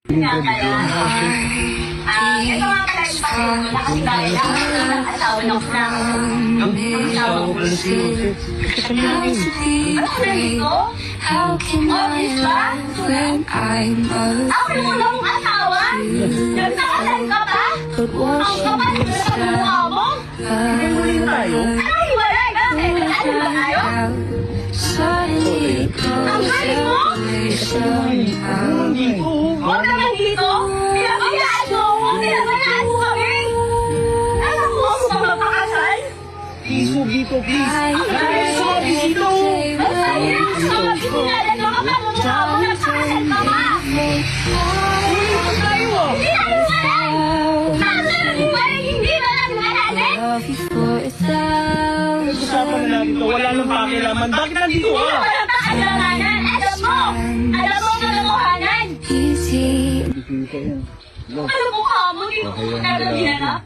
Nga pala. Ito nga pala yung parang nakasigay lang. Asawa ng lang. Asawa ko. Ano ko na dito? Office ba? Ako yung mong asawa? Nagkakasal ka ba? Ang kapal na sa mukha mo? Huli na tayo. Ano hiwalay? Bakit? Ano ba tayo? Ang galing mo? Huwag naman dito. Pinabayaan mo ako. Pinabayaan mo kami. Alam mo ako ba magpakasal? Please, huwag dito, please. Ay, sorry dito. Ay, sabi ko nga lang ako pa mo mukha mo. Nagpakasal ka ba? Huli na tayo ah. Hindi na hiwalay. Paano na hiwalay? Hindi na lang natin? Usapan na natin to. Wala nang pakialaman. Bakit nandito Hindi ah? mo lang pakasalanan. Alam mo kalokohanan. Ano mukha mo? Hindi mo kaya ginanap?